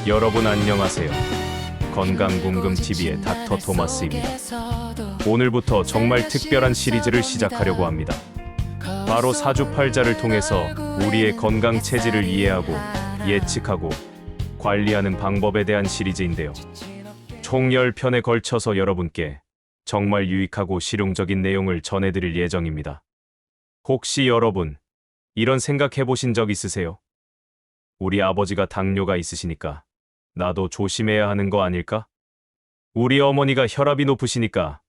여러분 안녕하세요. 건강궁금TV의 닥터 토마스입니다. 오늘부터 정말 특별한 시리즈를 시작하려고 합니다. 바로 사주팔자를 통해서 우리의 건강 체질을 이해하고 예측하고 관리하는 방법에 대한 시리즈인데요. 총 10편에 걸쳐서 여러분께 정말 유익하고 실용적인 내용을 전해드릴 예정입니다. 혹시 여러분 이런 생각 해보신 적 있으세요? 우리 아버지가 당뇨가 있으시니까 나도 조심해야 하는 거 아닐까? 우리 어머니가 혈압이 높으시니까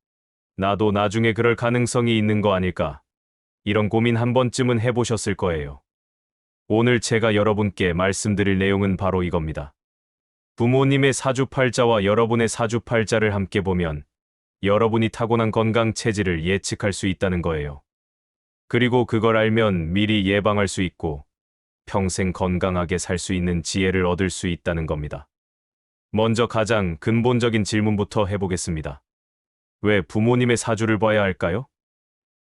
나도 나중에 그럴 가능성이 있는 거 아닐까? 이런 고민 한 번쯤은 해보셨을 거예요. 오늘 제가 여러분께 말씀드릴 내용은 바로 이겁니다. 부모님의 사주팔자와 여러분의 사주팔자를 함께 보면 여러분이 타고난 건강 체질을 예측할 수 있다는 거예요. 그리고 그걸 알면 미리 예방할 수 있고 평생 건강하게 살 수 있는 지혜를 얻을 수 있다는 겁니다. 먼저 가장 근본적인 질문부터 해보겠습니다. 왜 부모님의 사주를 봐야 할까요?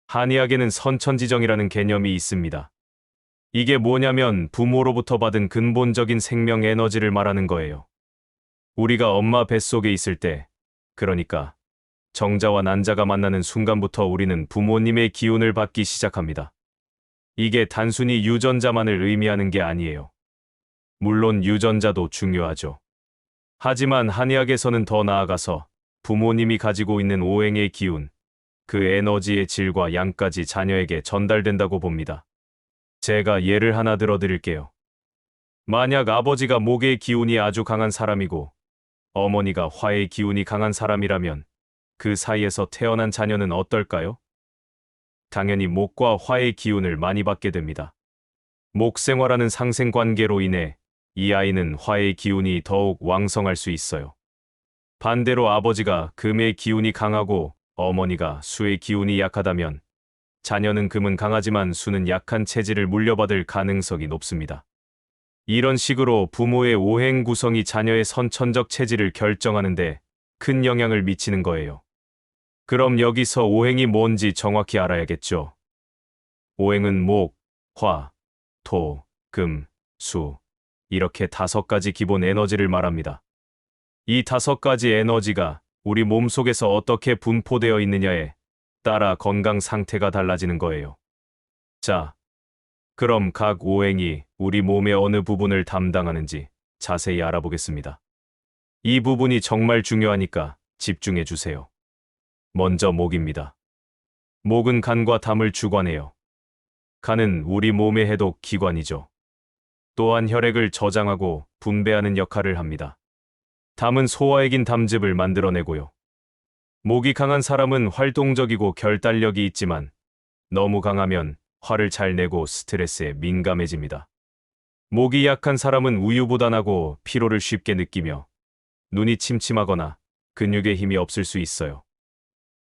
한의학에는 선천지정이라는 개념이 있습니다. 이게 뭐냐면 부모로부터 받은 근본적인 생명 에너지를 말하는 거예요. 우리가 엄마 뱃속에 있을 때, 그러니까 정자와 난자가 만나는 순간부터 우리는 부모님의 기운을 받기 시작합니다. 이게 단순히 유전자만을 의미하는 게 아니에요. 물론 유전자도 중요하죠. 하지만 한의학에서는 더 나아가서 부모님이 가지고 있는 오행의 기운, 그 에너지의 질과 양까지 자녀에게 전달된다고 봅니다. 제가 예를 하나 들어드릴게요. 만약 아버지가 목의 기운이 아주 강한 사람이고 어머니가 화의 기운이 강한 사람이라면 그 사이에서 태어난 자녀는 어떨까요? 당연히 목과 화의 기운을 많이 받게 됩니다. 목생화라는 상생관계로 인해 이 아이는 화의 기운이 더욱 왕성할 수 있어요. 반대로 아버지가 금의 기운이 강하고 어머니가 수의 기운이 약하다면 자녀는 금은 강하지만 수는 약한 체질을 물려받을 가능성이 높습니다. 이런 식으로 부모의 오행 구성이 자녀의 선천적 체질을 결정하는데 큰 영향을 미치는 거예요. 그럼 여기서 오행이 뭔지 정확히 알아야겠죠. 오행은 목, 화, 토, 금, 수 이렇게 5가지 기본 에너지를 말합니다. 이 5가지 에너지가 우리 몸속에서 어떻게 분포되어 있느냐에 따라 건강 상태가 달라지는 거예요. 자, 그럼 각 오행이 우리 몸의 어느 부분을 담당하는지 자세히 알아보겠습니다. 이 부분이 정말 중요하니까 집중해 주세요. 먼저 목입니다. 목은 간과 담을 주관해요. 간은 우리 몸의 해독 기관이죠. 또한 혈액을 저장하고 분배하는 역할을 합니다. 담은 소화액인 담즙을 만들어내고요. 목이 강한 사람은 활동적이고 결단력이 있지만 너무 강하면 화를 잘 내고 스트레스에 민감해집니다. 목이 약한 사람은 우유부단하고 피로를 쉽게 느끼며 눈이 침침하거나 근육에 힘이 없을 수 있어요.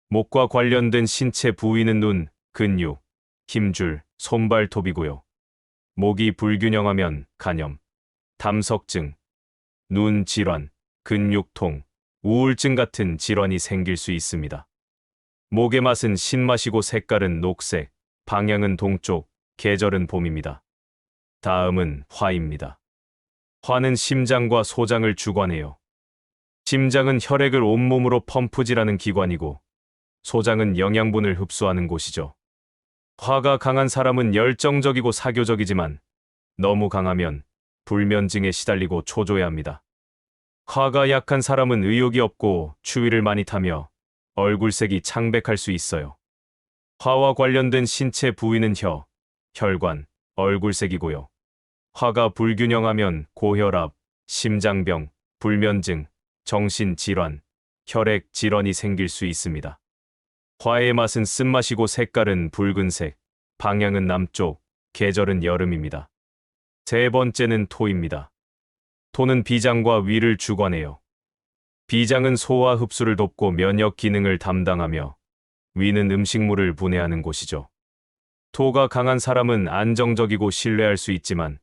목과 관련된 신체 부위는 눈, 근육, 힘줄, 손발톱이고요. 목이 불균형하면 간염, 담석증, 눈 질환, 근육통, 우울증 같은 질환이 생길 수 있습니다. 목의 맛은 신맛이고 색깔은 녹색, 방향은 동쪽, 계절은 봄입니다. 다음은 화입니다. 화는 심장과 소장을 주관해요. 심장은 혈액을 온몸으로 펌프질하는 기관이고 소장은 영양분을 흡수하는 곳이죠. 화가 강한 사람은 열정적이고 사교적이지만 너무 강하면 불면증에 시달리고 초조해합니다. 화가 약한 사람은 의욕이 없고 추위를 많이 타며 얼굴색이 창백할 수 있어요. 화와 관련된 신체 부위는 혀, 혈관, 얼굴색이고요. 화가 불균형하면 고혈압, 심장병, 불면증, 정신질환, 혈액 질환이 생길 수 있습니다. 화의 맛은 쓴맛이고 색깔은 붉은색, 방향은 남쪽, 계절은 여름입니다. 세 번째는 토입니다. 토는 비장과 위를 주관해요. 비장은 소화 흡수를 돕고 면역 기능을 담당하며 위는 음식물을 분해하는 곳이죠. 토가 강한 사람은 안정적이고 신뢰할 수 있지만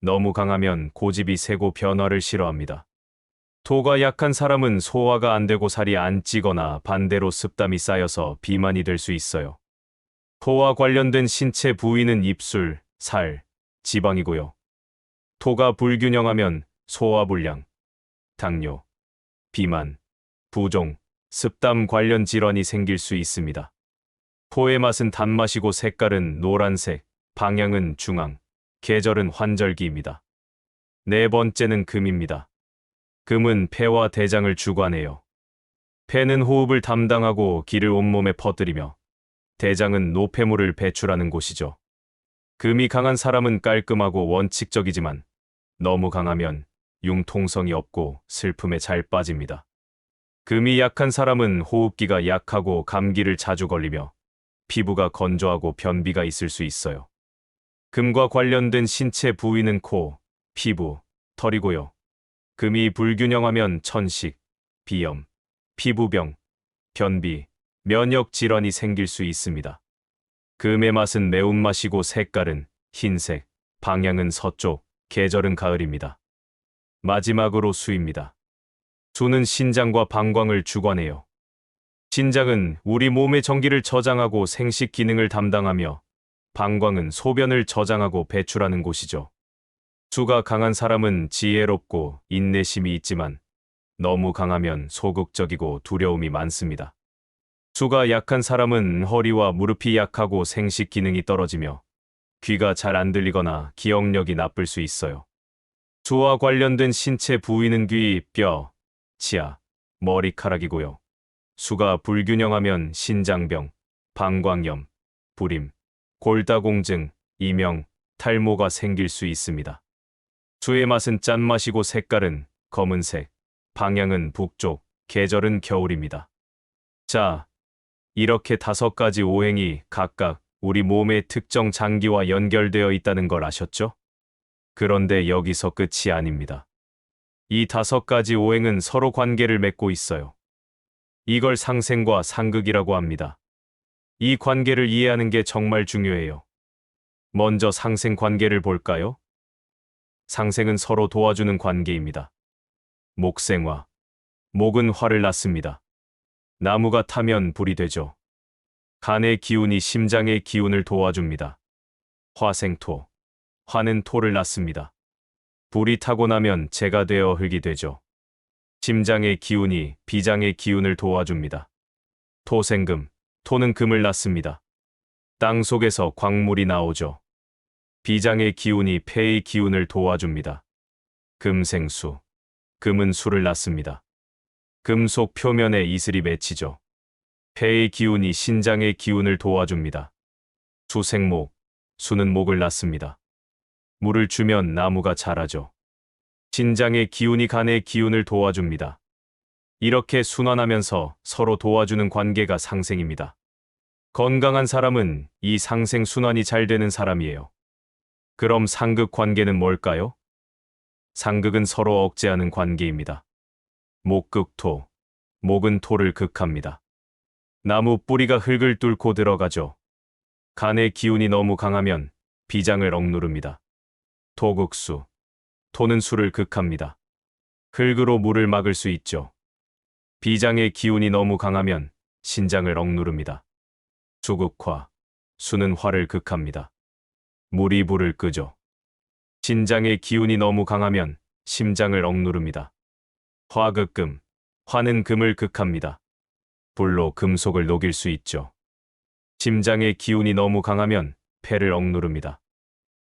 너무 강하면 고집이 세고 변화를 싫어합니다. 토가 약한 사람은 소화가 안 되고 살이 안 찌거나 반대로 습담이 쌓여서 비만이 될 수 있어요. 토와 관련된 신체 부위는 입술, 살, 지방이고요. 토가 불균형하면 소화불량, 당뇨, 비만, 부종, 습담 관련 질환이 생길 수 있습니다. 포의 맛은 단맛이고 색깔은 노란색, 방향은 중앙, 계절은 환절기입니다. 네 번째는 금입니다. 금은 폐와 대장을 주관해요. 폐는 호흡을 담당하고 기를 온몸에 퍼뜨리며 대장은 노폐물을 배출하는 곳이죠. 금이 강한 사람은 깔끔하고 원칙적이지만 너무 강하면 융통성이 없고 슬픔에 잘 빠집니다. 금이 약한 사람은 호흡기가 약하고 감기를 자주 걸리며 피부가 건조하고 변비가 있을 수 있어요. 금과 관련된 신체 부위는 코, 피부, 털이고요. 금이 불균형하면 천식, 비염, 피부병, 변비, 면역 질환이 생길 수 있습니다. 금의 맛은 매운맛이고 색깔은 흰색, 방향은 서쪽, 계절은 가을입니다. 마지막으로 수입니다. 수는 신장과 방광을 주관해요. 신장은 우리 몸의 전기를 저장하고 생식 기능을 담당하며 방광은 소변을 저장하고 배출하는 곳이죠. 수가 강한 사람은 지혜롭고 인내심이 있지만 너무 강하면 소극적이고 두려움이 많습니다. 수가 약한 사람은 허리와 무릎이 약하고 생식 기능이 떨어지며 귀가 잘 안 들리거나 기억력이 나쁠 수 있어요. 수와 관련된 신체 부위는 귀, 뼈, 치아, 머리카락이고요. 수가 불균형하면 신장병, 방광염, 불임, 골다공증, 이명, 탈모가 생길 수 있습니다. 수의 맛은 짠맛이고 색깔은 검은색, 방향은 북쪽, 계절은 겨울입니다. 자, 이렇게 5가지 오행이 각각 우리 몸의 특정 장기와 연결되어 있다는 걸 아셨죠? 그런데 여기서 끝이 아닙니다. 이 5가지 오행은 서로 관계를 맺고 있어요. 이걸 상생과 상극이라고 합니다. 이 관계를 이해하는 게 정말 중요해요. 먼저 상생 관계를 볼까요? 상생은 서로 도와주는 관계입니다. 목생화. 목은 화를 낳습니다. 나무가 타면 불이 되죠. 간의 기운이 심장의 기운을 도와줍니다. 화생토. 화는 토를 낳습니다. 불이 타고 나면 재가 되어 흙이 되죠. 심장의 기운이 비장의 기운을 도와줍니다. 토생금. 토는 금을 낳습니다. 땅 속에서 광물이 나오죠. 비장의 기운이 폐의 기운을 도와줍니다. 금생수. 금은 수를 낳습니다. 금속 표면에 이슬이 맺히죠. 폐의 기운이 신장의 기운을 도와줍니다. 수생목. 수는 목을 낳습니다. 물을 주면 나무가 자라죠. 신장의 기운이 간의 기운을 도와줍니다. 이렇게 순환하면서 서로 도와주는 관계가 상생입니다. 건강한 사람은 이 상생 순환이 잘 되는 사람이에요. 그럼 상극 관계는 뭘까요? 상극은 서로 억제하는 관계입니다. 목극토. 목은 토를 극합니다. 나무 뿌리가 흙을 뚫고 들어가죠. 간의 기운이 너무 강하면 비장을 억누릅니다. 토극수. 토는 수를 극합니다. 흙으로 물을 막을 수 있죠. 비장의 기운이 너무 강하면 신장을 억누릅니다. 수극화. 수는 화를 극합니다. 물이 불을 끄죠. 신장의 기운이 너무 강하면 심장을 억누릅니다. 화극금. 화는 금을 극합니다. 불로 금속을 녹일 수 있죠. 심장의 기운이 너무 강하면 폐를 억누릅니다.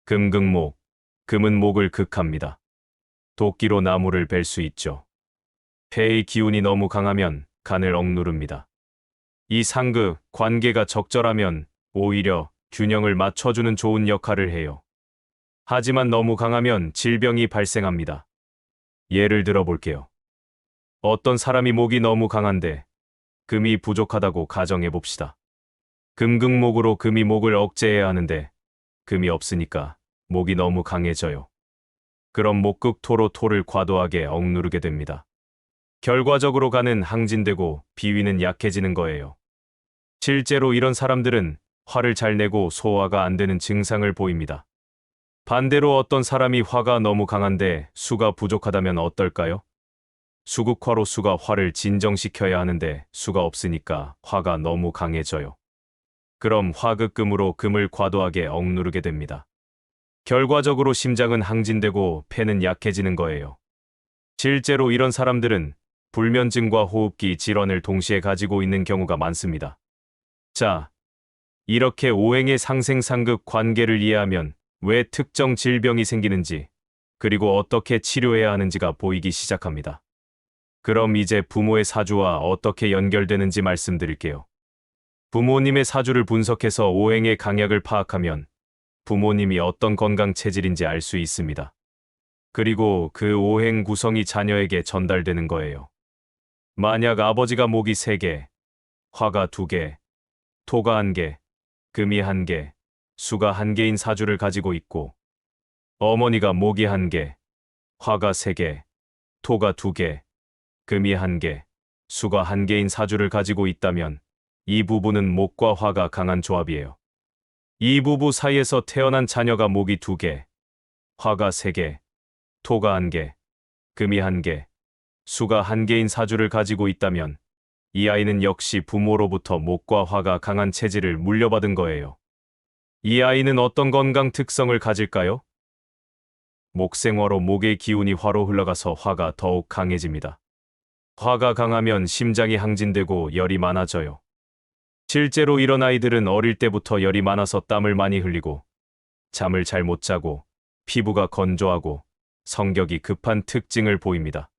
금극목. 금은 목을 극합니다. 도끼로 나무를 벨 수 있죠. 폐의 기운이 너무 강하면 간을 억누릅니다. 이 상극 관계가 적절하면 오히려 균형을 맞춰주는 좋은 역할을 해요. 하지만 너무 강하면 질병이 발생합니다. 예를 들어 볼게요. 어떤 사람이 목이 너무 강한데 금이 부족하다고 가정해 봅시다. 금극목으로 금이 목을 억제해야 하는데 금이 없으니까 목이 너무 강해져요. 그럼 목극토로 토를 과도하게 억누르게 됩니다. 결과적으로 간은 항진되고 비위는 약해지는 거예요. 실제로 이런 사람들은 화를 잘 내고 소화가 안 되는 증상을 보입니다. 반대로 어떤 사람이 화가 너무 강한데 수가 부족하다면 어떨까요? 수극화로 수가 화를 진정시켜야 하는데 수가 없으니까 화가 너무 강해져요. 그럼 화극금으로 금을 과도하게 억누르게 됩니다. 결과적으로 심장은 항진되고 폐는 약해지는 거예요. 실제로 이런 사람들은 불면증과 호흡기 질환을 동시에 가지고 있는 경우가 많습니다. 자, 이렇게 오행의 상생상극 관계를 이해하면 왜 특정 질병이 생기는지, 그리고 어떻게 치료해야 하는지가 보이기 시작합니다. 그럼 이제 부모의 사주와 어떻게 연결되는지 말씀드릴게요. 부모님의 사주를 분석해서 오행의 강약을 파악하면 부모님이 어떤 건강 체질인지 알 수 있습니다. 그리고 그 오행 구성이 자녀에게 전달되는 거예요. 만약 아버지가 목이 3개, 화가 2개, 토가 1개, 금이 1개, 수가 1개인 사주를 가지고 있고, 어머니가 목이 1개, 화가 3개, 토가 2개, 금이 1개, 수가 1개인 사주를 가지고 있다면 이 부부는 목과 화가 강한 조합이에요. 이 부부 사이에서 태어난 자녀가 목이 2개, 화가 3개, 토가 1개, 금이 1개, 수가 1개인 사주를 가지고 있다면 이 아이는 역시 부모로부터 목과 화가 강한 체질을 물려받은 거예요. 이 아이는 어떤 건강 특성을 가질까요? 목생화로 목의 기운이 화로 흘러가서 화가 더욱 강해집니다. 화가 강하면 심장이 항진되고 열이 많아져요. 실제로 이런 아이들은 어릴 때부터 열이 많아서 땀을 많이 흘리고 잠을 잘 못 자고 피부가 건조하고 성격이 급한 특징을 보입니다.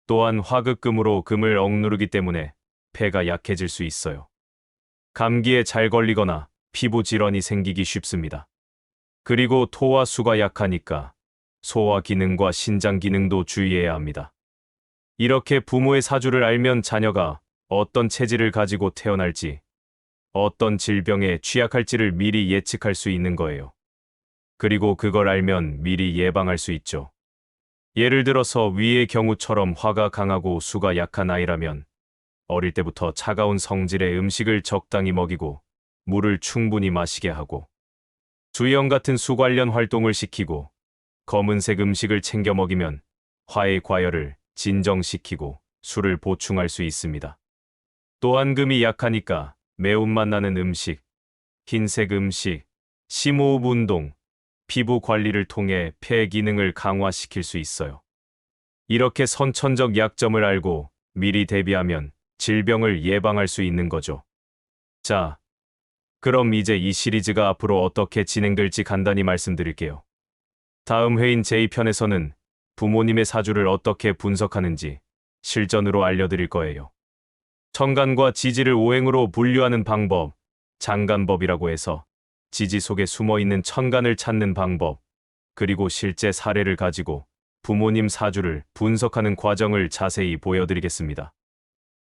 또한 화극금으로 금을 억누르기 때문에 폐가 약해질 수 있어요. 감기에 잘 걸리거나 피부 질환이 생기기 쉽습니다. 그리고 토와 수가 약하니까 소화 기능과 신장 기능도 주의해야 합니다. 이렇게 부모의 사주를 알면 자녀가 어떤 체질을 가지고 태어날지, 어떤 질병에 취약할지를 미리 예측할 수 있는 거예요. 그리고 그걸 알면 미리 예방할 수 있죠. 예를 들어서 위의 경우처럼 화가 강하고 수가 약한 아이라면 어릴 때부터 차가운 성질의 음식을 적당히 먹이고 물을 충분히 마시게 하고 수영 같은 수 관련 활동을 시키고 검은색 음식을 챙겨 먹이면 화의 과열을 진정시키고 수를 보충할 수 있습니다. 또한 금이 약하니까 매운맛 나는 음식, 흰색 음식, 심호흡 운동, 피부 관리를 통해 폐 기능을 강화시킬 수 있어요. 이렇게 선천적 약점을 알고 미리 대비하면 질병을 예방할 수 있는 거죠. 자, 그럼 이제 이 시리즈가 앞으로 어떻게 진행될지 간단히 말씀드릴게요. 다음 회인 제2편에서는 부모님의 사주를 어떻게 분석하는지 실전으로 알려드릴 거예요. 천간과 지지를 오행으로 분류하는 방법, 장간법이라고 해서 지지 속에 숨어있는 천간을 찾는 방법, 그리고 실제 사례를 가지고 부모님 사주를 분석하는 과정을 자세히 보여드리겠습니다.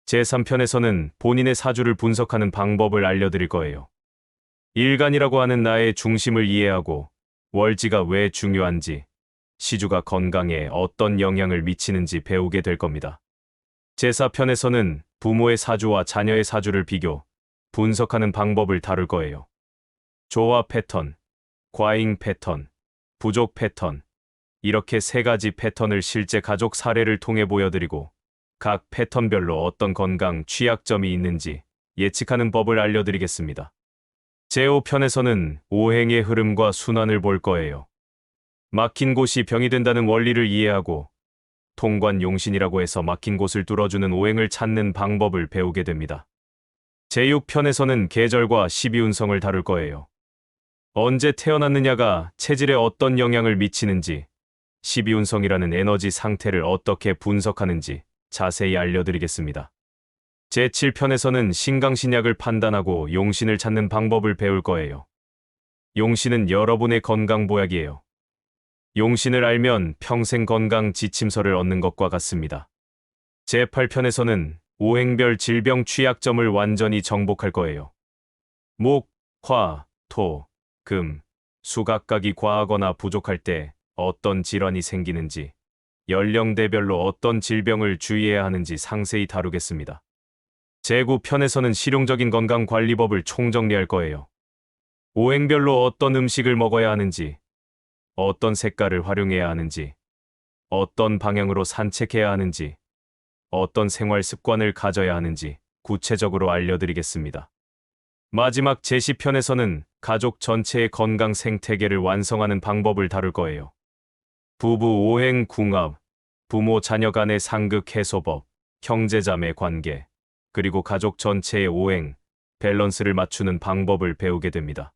제3편에서는 본인의 사주를 분석하는 방법을 알려드릴 거예요. 일간이라고 하는 나의 중심을 이해하고 월지가 왜 중요한지, 시주가 건강에 어떤 영향을 미치는지 배우게 될 겁니다. 제4편에서는 부모의 사주와 자녀의 사주를 비교, 분석하는 방법을 다룰 거예요. 조화 패턴, 과잉 패턴, 부족 패턴, 이렇게 3가지 패턴을 실제 가족 사례를 통해 보여드리고 각 패턴별로 어떤 건강 취약점이 있는지 예측하는 법을 알려드리겠습니다. 제5편에서는 오행의 흐름과 순환을 볼 거예요. 막힌 곳이 병이 된다는 원리를 이해하고 통관용신이라고 해서 막힌 곳을 뚫어주는 오행을 찾는 방법을 배우게 됩니다. 제6편에서는 계절과 12운성을 다룰 거예요. 언제 태어났느냐가 체질에 어떤 영향을 미치는지, 12운성이라는 에너지 상태를 어떻게 분석하는지 자세히 알려드리겠습니다. 제7편에서는 신강신약을 판단하고 용신을 찾는 방법을 배울 거예요. 용신은 여러분의 건강 보약이에요. 용신을 알면 평생 건강 지침서를 얻는 것과 같습니다. 제8편에서는 오행별 질병 취약점을 완전히 정복할 거예요. 목, 화, 토, 금, 수 각각이 과하거나 부족할 때 어떤 질환이 생기는지, 연령대별로 어떤 질병을 주의해야 하는지 상세히 다루겠습니다. 제9편에서는 실용적인 건강관리법을 총정리할 거예요. 오행별로 어떤 음식을 먹어야 하는지, 어떤 색깔을 활용해야 하는지, 어떤 방향으로 산책해야 하는지, 어떤 생활 습관을 가져야 하는지 구체적으로 알려드리겠습니다. 마지막 제10편에서는 가족 전체의 건강 생태계를 완성하는 방법을 다룰 거예요. 부부 오행 궁합, 부모 자녀 간의 상극 해소법, 형제자매 관계, 그리고 가족 전체의 오행, 밸런스를 맞추는 방법을 배우게 됩니다.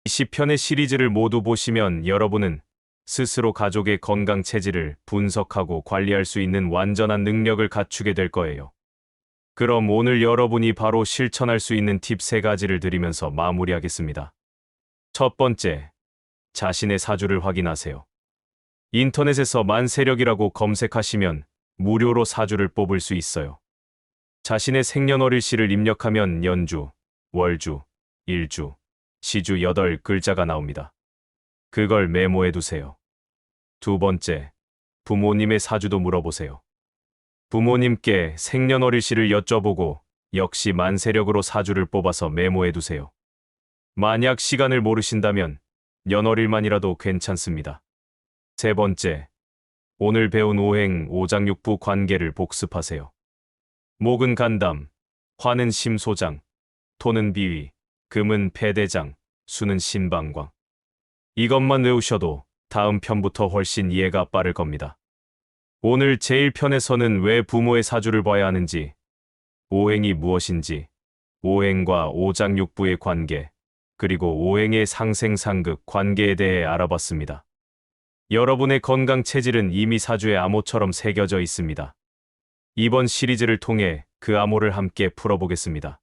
이 10편의 시리즈를 모두 보시면 여러분은 스스로 가족의 건강 체질을 분석하고 관리할 수 있는 완전한 능력을 갖추게 될 거예요. 그럼 오늘 여러분이 바로 실천할 수 있는 팁 3가지를 드리면서 마무리하겠습니다. 첫 번째, 자신의 사주를 확인하세요. 인터넷에서 만세력이라고 검색하시면 무료로 사주를 뽑을 수 있어요. 자신의 생년월일시를 입력하면 연주, 월주, 일주, 시주 8글자가 나옵니다. 그걸 메모해 두세요. 두 번째, 부모님의 사주도 물어보세요. 부모님께 생년월일시를 여쭤보고 역시 만세력으로 사주를 뽑아서 메모해 두세요. 만약 시간을 모르신다면 연월일만이라도 괜찮습니다. 세 번째, 오늘 배운 오행, 오장육부 관계를 복습하세요. 목은 간담, 화는 심소장, 토는 비위, 금은 패대장, 수는 신방광. 이것만 외우셔도 다음 편부터 훨씬 이해가 빠를 겁니다. 오늘 제1편에서는 왜 부모의 사주를 봐야 하는지, 오행이 무엇인지, 오행과 오장육부의 관계, 그리고 오행의 상생상극 관계에 대해 알아봤습니다. 여러분의 건강 체질은 이미 사주의 암호처럼 새겨져 있습니다. 이번 시리즈를 통해 그 암호를 함께 풀어보겠습니다.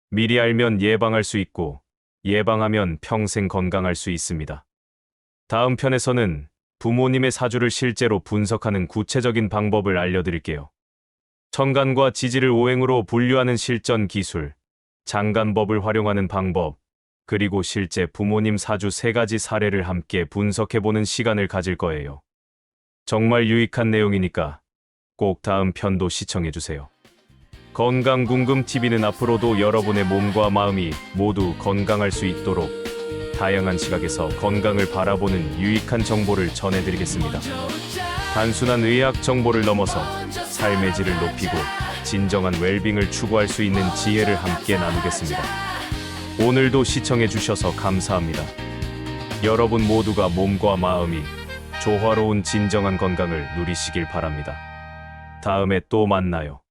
미리 알면 예방할 수 있고, 예방하면 평생 건강할 수 있습니다. 다음 편에서는 부모님의 사주를 실제로 분석하는 구체적인 방법을 알려드릴게요. 천간과 지지를 오행으로 분류하는 실전 기술, 장간법을 활용하는 방법, 그리고 실제 부모님 사주 3가지 사례를 함께 분석해보는 시간을 가질 거예요. 정말 유익한 내용이니까 꼭 다음 편도 시청해주세요. 건강궁금TV는 앞으로도 여러분의 몸과 마음이 모두 건강할 수 있도록 다양한 시각에서 건강을 바라보는 유익한 정보를 전해드리겠습니다. 단순한 의학 정보를 넘어서 삶의 질을 높이고 진정한 웰빙을 추구할 수 있는 지혜를 함께 나누겠습니다. 오늘도 시청해주셔서 감사합니다. 여러분 모두가 몸과 마음이 조화로운 진정한 건강을 누리시길 바랍니다. 다음에 또 만나요.